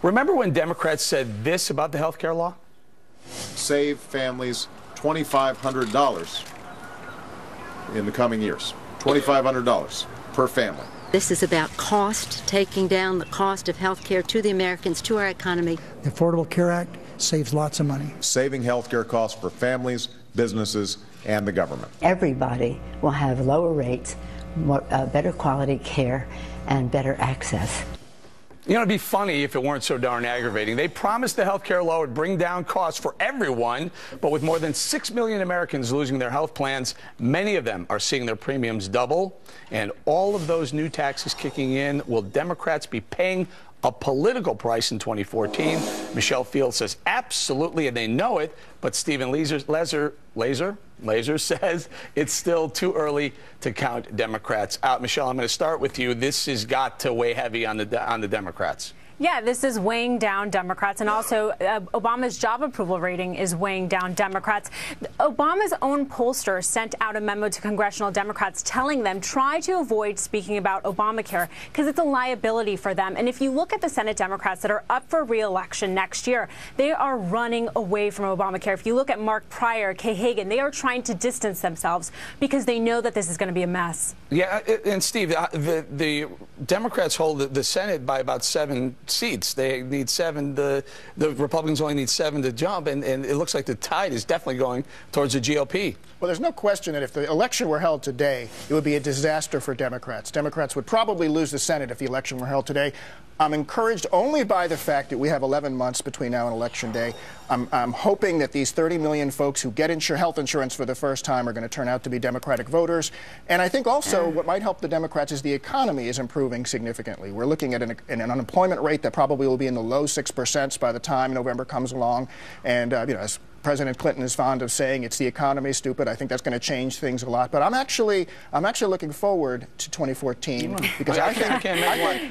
Remember when Democrats said this about the health care law? Save families $2,500 in the coming years. $2,500 per family. This is about cost, taking down the cost of health care to the Americans, to our economy. The Affordable Care Act saves lots of money. Saving health care costs for families, businesses, and the government. Everybody will have lower rates, better quality care, and better access. You know, it'd be funny if it weren't so darn aggravating. They promised the health care law would bring down costs for everyone, but with more than 6 million Americans losing their health plans, many of them are seeing their premiums double. And all of those new taxes kicking in, will Democrats be paying a political price in 2014? Michelle Fields says absolutely, and they know it, but Stephen Laser says it's still too early to count Democrats out. Michelle, I'm going to start with you. This has got to weigh heavy on the Democrats. Yeah, this is weighing down Democrats, and also Obama's job approval rating is weighing down Democrats. Obama's own pollster sent out a memo to congressional Democrats telling them try to avoid speaking about Obamacare because it's a liability for them. And if you look at the Senate Democrats that are up for re-election next year, they are running away from Obamacare. If you look at Mark Pryor, Kay Hagan, they are trying to distance themselves because they know that this is going to be a mess. Yeah, and Steve, the Democrats hold the Senate by about 7 seats. They need 7. The Republicans only need 7 to jump, and it looks like the tide is definitely going towards the GOP. Well, there's no question that if the election were held today, it would be a disaster for Democrats. Democrats would probably lose the Senate if the election were held today. I'm encouraged only by the fact that we have 11 months between now and Election Day. I'm hoping that these 30 million folks who get health insurance for the first time are going to turn out to be Democratic voters. And I think also what might help the Democrats is the economy is improving significantly. We're looking at an unemployment rate that probably will be in the low 6% by the time November comes along. And, you know, as President Clinton is fond of saying, it's the economy, stupid. I think that's going to change things a lot. But I'm actually looking forward to 2014 because I think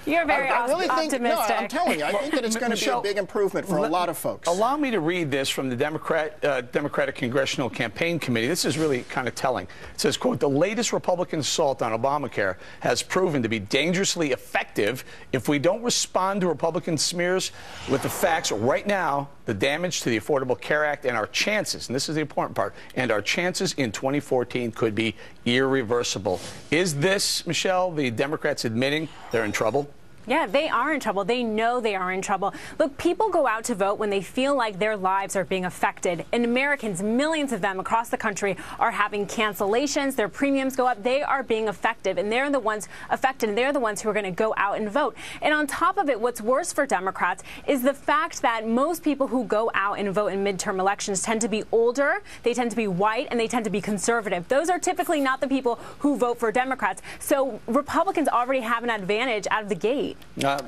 you're very optimistic. No, I'm telling you, I think that it's going to be a big improvement for a lot of folks. Allow me to read this from the Democratic Congressional Campaign Committee. This is really kind of telling. It says, quote, the latest Republican assault on Obamacare has proven to be dangerously effective. If we don't respond to Republican smears with the facts right now, the damage to the Affordable Care Act and our chances, and this is the important part, and our chances in 2014 could be irreversible. Is this, Michelle, the Democrats admitting they're in trouble? Yeah, they are in trouble. They know they are in trouble. Look, people go out to vote when they feel like their lives are being affected. And Americans, millions of them across the country, are having cancellations. Their premiums go up. They are being affected, and they're the ones affected, and they're the ones who are going to go out and vote. And on top of it, what's worse for Democrats is the fact that most people who go out and vote in midterm elections tend to be older, they tend to be white, and they tend to be conservative. Those are typically not the people who vote for Democrats. So Republicans already have an advantage out of the gate.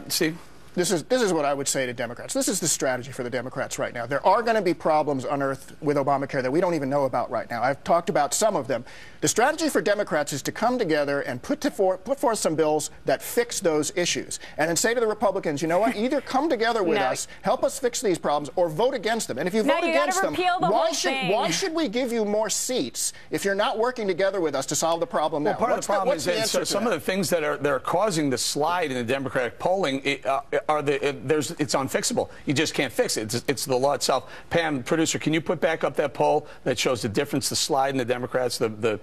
Steve? This is what I would say to Democrats. This is the strategy for the Democrats right now. There are going to be problems unearthed with Obamacare that we don't even know about right now. I've talked about some of them. The strategy for Democrats is to come together and put forth some bills that fix those issues, and then say to the Republicans, you know what, either come together with us, help us fix these problems, or vote against them. And if you vote against them, why should we give you more seats if you're not working together with us to solve the problem now? Well, part of the problem is that some of the things that are causing the slide in the Democratic polling it's unfixable. You just can't fix it. It's the law itself. Pam, producer, can you put back up that poll that shows the difference, the slide in the Democrats, the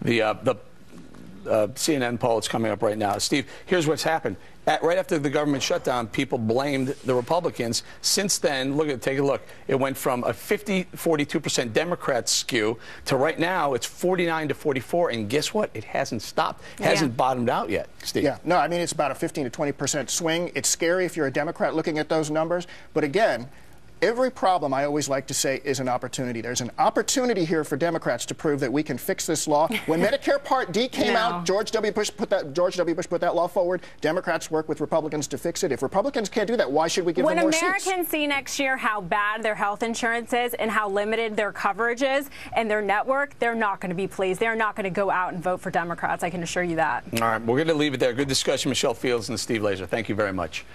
CNN poll that's coming up right now? Steve, here's what's happened. Right after the government shutdown, people blamed the Republicans. Since then, take a look. It went from a 42% Democrat skew to right now it's 49 to 44. And guess what? It hasn't stopped. It hasn't bottomed out yet, Steve. Yeah, no, I mean, it's about a 15 to 20% swing. It's scary if you're a Democrat looking at those numbers. But again, every problem, I always like to say, is an opportunity. There's an opportunity here for Democrats to prove that we can fix this law. When Medicare Part D came out, George W. Bush put that law forward. Democrats work with Republicans to fix it. If Republicans can't do that, why should we give them more seats? When Americans see next year how bad their health insurance is and how limited their coverage is and their network, they're not going to be pleased. They're not going to go out and vote for Democrats. I can assure you that. All right, we're going to leave it there. Good discussion, Michelle Fields and Steve Laser. Thank you very much.